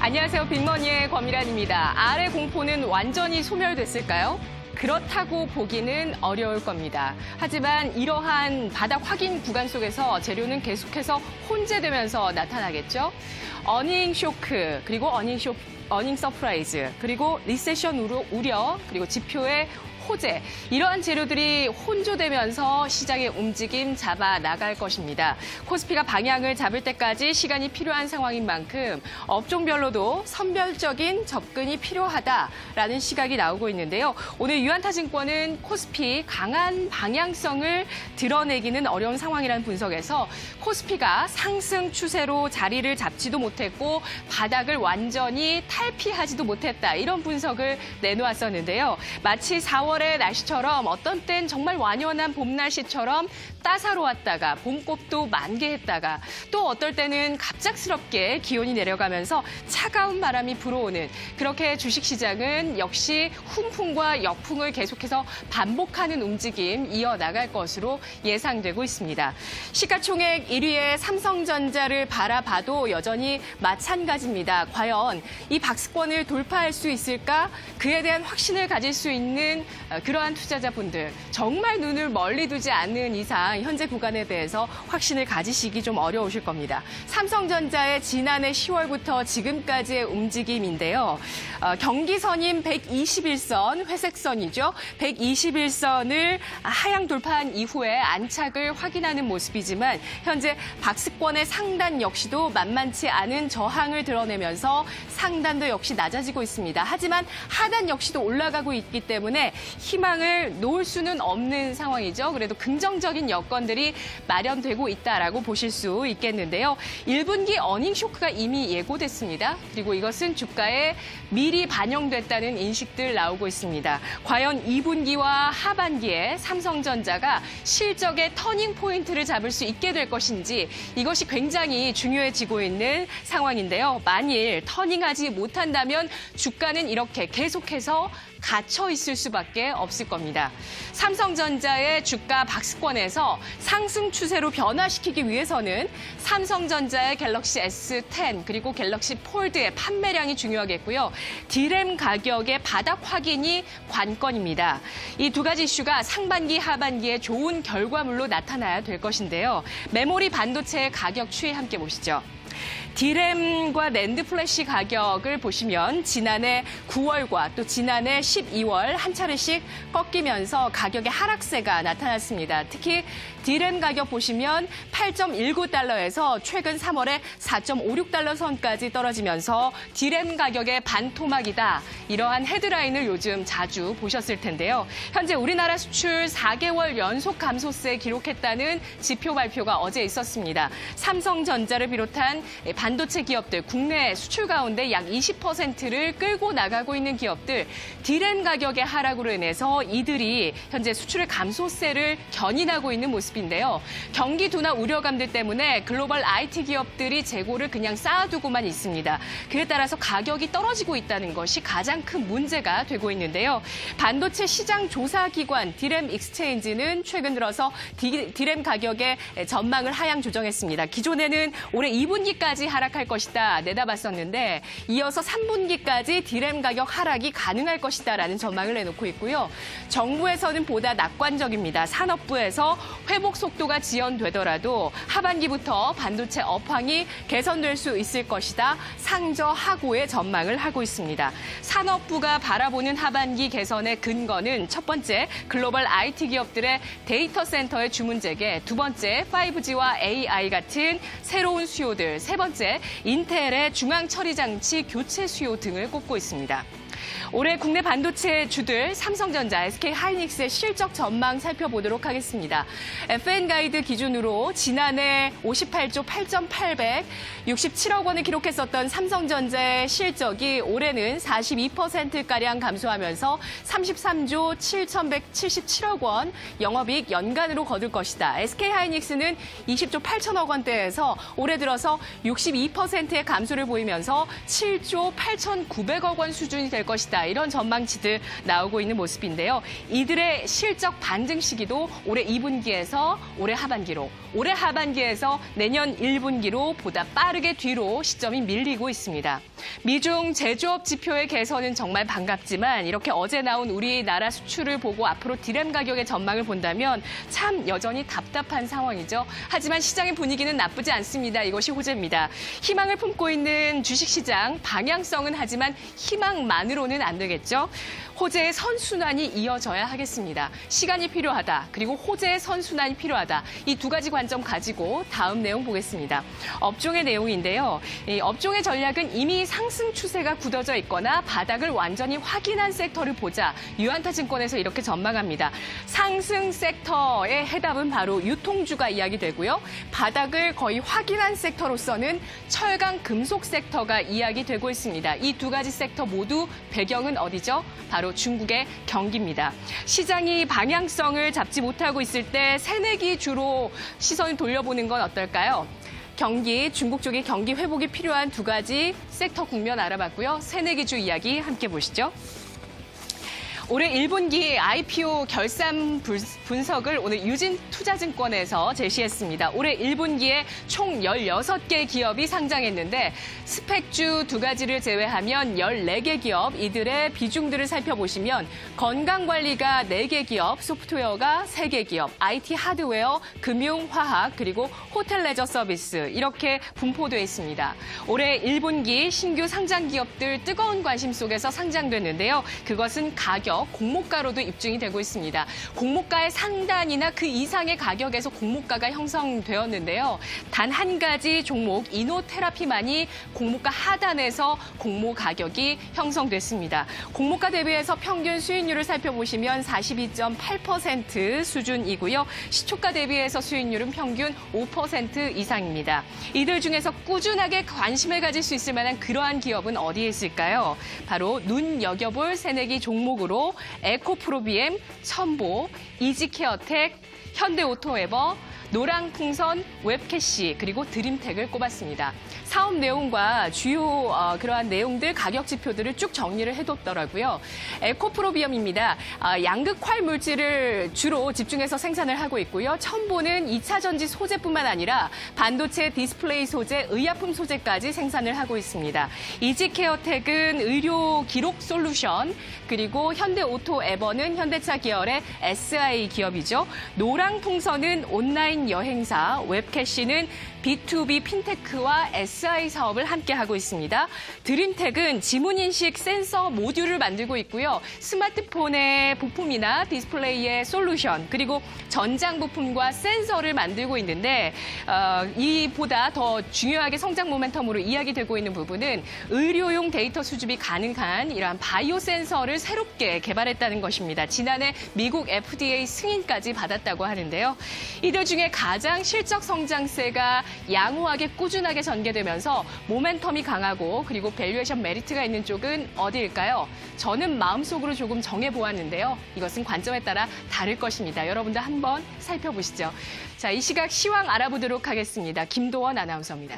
안녕하세요. 빅머니의 권미란입니다. 알의 공포는 완전히 소멸됐을까요? 그렇다고 보기는 어려울 겁니다. 하지만 이러한 바닥 확인 구간 속에서 재료는 계속해서 혼재되면서 나타나겠죠. 어닝 쇼크, 그리고 어닝 서프라이즈, 그리고 리세션 우려, 그리고 지표의 호재, 이러한 재료들이 혼조되면서 시장의 움직임 잡아 나갈 것입니다. 코스피가 방향을 잡을 때까지 시간이 필요한 상황인 만큼 업종별로도 선별적인 접근이 필요하다라는 시각이 나오고 있는데요. 오늘 유한타증권은 코스피 강한 방향성을 드러내기는 어려운 상황이라는 분석에서 코스피가 상승 추세로 자리를 잡지도 못했고 바닥을 완전히 탈피하지도 못했다, 이런 분석을 내놓았었는데요. 마치 4월의 날씨처럼 어떤 땐 정말 완연한 봄 날씨처럼 따사로웠다가 봄꽃도 만개했다가 또 어떨 때는 갑작스럽게 기온이 내려가면서 차가운 바람이 불어오는, 그렇게 주식시장은 역시 훈풍과 역풍을 계속해서 반복하는 움직임 이어나갈 것으로 예상되고 있습니다. 시가총액 1위의 삼성전자를 바라봐도 여전히 마찬가지입니다. 과연 이 박스권을 돌파할 수 있을까? 그에 대한 확신을 가질 수 있는 그러한 투자자분들, 정말 눈을 멀리 두지 않는 이상 현재 구간에 대해서 확신을 가지시기 좀 어려우실 겁니다. 삼성전자의 지난해 10월부터 지금까지의 움직임인데요. 경기선인 121선, 회색선이죠. 121선을 하향 돌파한 이후에 안착을 확인하는 모습이지만 현재 박스권의 상단 역시도 만만치 않은 저항을 드러내면서 상단도 역시 낮아지고 있습니다. 하지만 하단 역시도 올라가고 있기 때문에 희망을 놓을 수는 없는 상황이죠. 그래도 긍정적인 여건들이 마련되고 있다라고 보실 수 있겠는데요. 1분기 어닝 쇼크가 이미 예고됐습니다. 그리고 이것은 주가에 미리 반영됐다는 인식들 나오고 있습니다. 과연 2분기와 하반기에 삼성전자가 실적의 터닝 포인트를 잡을 수 있게 될 것인지, 이것이 굉장히 중요해지고 있는 상황인데요. 만일 터닝하지 못한다면 주가는 이렇게 계속해서 갇혀 있을 수밖에 없을 겁니다. 삼성전자의 주가 박스권에서 상승 추세로 변화시키기 위해서는 삼성전자의 갤럭시 S10 그리고 갤럭시 폴드의 판매량이 중요하겠고요. D램 가격의 바닥 확인이 관건입니다. 이 두 가지 이슈가 상반기, 하반기에 좋은 결과물로 나타나야 될 것인데요. 메모리 반도체의 가격 추이 함께 보시죠. D램과 낸드 플래시 가격을 보시면 지난해 9월과 또 지난해 12월 한 차례씩 꺾이면서 가격의 하락세가 나타났습니다. 특히 D램 가격 보시면 8.19달러에서 최근 3월에 4.56달러 선까지 떨어지면서 D램 가격의 반토막이다, 이러한 헤드라인을 요즘 자주 보셨을 텐데요. 현재 우리나라 수출 4개월 연속 감소세 기록했다는 지표 발표가 어제 있었습니다. 삼성전자를 비롯한 반도체 기업들, 국내 수출 가운데 약 20%를 끌고 나가고 있는 기업들, D램 가격의 하락으로 인해서 이들이 현재 수출의 감소세를 견인하고 있는 모습인데요. 경기 둔화 우려감들 때문에 글로벌 IT 기업들이 재고를 그냥 쌓아두고만 있습니다. 그에 따라서 가격이 떨어지고 있다는 것이 가장 큰 문제가 되고 있는데요. 반도체 시장 조사 기관 D램 익스체인지는 최근 들어서 D램 가격의 전망을 하향 조정했습니다. 기존에는 올해 2분기까지 하락할 것이다 내다봤었는데 이어서 3분기까지 D램 가격 하락이 가능할 것이다라는 전망을 내놓고 있고요. 정부에서는 보다 낙관적입니다. 산업부에서 회복 속도가 지연되더라도 하반기부터 반도체 업황이 개선될 수 있을 것이다, 상저하고의 전망을 하고 있습니다. 산업부가 바라보는 하반기 개선의 근거는 첫 번째, 글로벌 IT 기업들의 데이터 센터의 주문 재개, 두 번째, 5G와 AI 같은 새로운 수요들, 세 번째, 인텔의 중앙 처리 장치 교체 수요 등을 꼽고 있습니다. 올해 국내 반도체 주들 삼성전자, SK하이닉스의 실적 전망 살펴보도록 하겠습니다. FN 가이드 기준으로 지난해 58조 8,867억 원을 기록했었던 삼성전자의 실적이 올해는 42%가량 감소하면서 33조 7,177억 원 영업이익 연간으로 거둘 것이다. SK하이닉스는 20조 8천억 원대에서 올해 들어서 62%의 감소를 보이면서 7조 8,900억 원 수준이 될 것이다. 이런 전망치들 나오고 있는 모습인데요. 이들의 실적 반등 시기도 올해 2분기에서 올해 하반기로 올해 하반기에서 내년 1분기로 보다 빠르게 뒤로 시점이 밀리고 있습니다. 미중 제조업 지표의 개선은 정말 반갑지만 이렇게 어제 나온 우리나라 수출을 보고 앞으로 디램 가격의 전망을 본다면 참 여전히 답답한 상황이죠. 하지만 시장의 분위기는 나쁘지 않습니다. 이것이 호재입니다. 희망을 품고 있는 주식시장, 방향성은 하지만 희망만으로는 안 되겠죠. 호재의 선순환이 이어져야 하겠습니다. 시간이 필요하다. 그리고 호재의 선순환이 필요하다. 이 두 가지 관점 가지고 다음 내용 보겠습니다. 업종의 내용인데요. 이 업종의 전략은 이미 상승 추세가 굳어져 있거나 바닥을 완전히 확인한 섹터를 보자. 유한타증권에서 이렇게 전망합니다. 상승 섹터의 해답은 바로 유통주가 이야기되고요. 바닥을 거의 확인한 섹터로서는 철강 금속 섹터가 이야기되고 있습니다. 이 두 가지 섹터 모두 배경은 어디죠? 바로 중국의 경기입니다. 시장이 방향성을 잡지 못하고 있을 때 새내기 주로 시선을 돌려보는 건 어떨까요? 경기, 중국 쪽의 경기 회복이 필요한 두 가지 섹터 국면 알아봤고요. 새내기주 이야기 함께 보시죠. 올해 1분기 IPO 결산 분석을 오늘 유진투자증권에서 제시했습니다. 올해 1분기에 총 16개 기업이 상장했는데 스펙주 두 가지를 제외하면 14개 기업, 이들의 비중들을 살펴보시면 건강관리가 4개 기업, 소프트웨어가 3개 기업, IT 하드웨어, 금융, 화학, 그리고 호텔 레저 서비스 이렇게 분포되어 있습니다. 올해 1분기 신규 상장 기업들 뜨거운 관심 속에서 상장됐는데요. 그것은 가격, 공모가로도 입증이 되고 있습니다. 공모가의 상단이나 그 이상의 가격에서 공모가가 형성되었는데요. 단 한 가지 종목 이노테라피만이 공모가 하단에서 공모 가격이 형성됐습니다. 공모가 대비해서 평균 수익률을 살펴보시면 42.8% 수준이고요. 시초가 대비해서 수익률은 평균 5% 이상입니다. 이들 중에서 꾸준하게 관심을 가질 수 있을 만한 그러한 기업은 어디에 있을까요? 바로 눈여겨볼 새내기 종목으로 에코프로비엠, 첨보, 이지케어텍, 현대오토에버, 노랑풍선, 웹캐시, 그리고 드림텍을 꼽았습니다. 사업 내용과 주요 그러한 내용들, 가격 지표들을 쭉 정리를 해뒀더라고요. 에코프로비엄입니다. 양극활 물질을 주로 집중해서 생산을 하고 있고요. 첨보는 2차 전지 소재뿐만 아니라 반도체 디스플레이 소재, 의약품 소재까지 생산을 하고 있습니다. 이지케어텍은 의료 기록 솔루션, 그리고 현대오토에버는 현대차 계열의 SI 기업이죠. 노랑풍선은 온라인 여행사, 웹캐시는 B2B 핀테크와 SI 사업을 함께 하고 있습니다. 드림텍은 지문인식 센서 모듈을 만들고 있고요. 스마트폰의 부품이나 디스플레이의 솔루션, 그리고 전장 부품과 센서를 만들고 있는데 이보다 더 중요하게 성장 모멘텀으로 이야기되고 있는 부분은 의료용 데이터 수집이 가능한 이러한 바이오 센서를 새롭게 개발했다는 것입니다. 지난해 미국 FDA 승인까지 받았다고 하는데요. 이들 중에 가장 실적 성장세가 양호하게 꾸준하게 전개되면서 모멘텀이 강하고 그리고 밸류에이션 메리트가 있는 쪽은 어디일까요? 저는 마음속으로 조금 정해보았는데요. 이것은 관점에 따라 다를 것입니다. 여러분도 한번 살펴보시죠. 자, 이 시각 시황 알아보도록 하겠습니다. 김도원 아나운서입니다.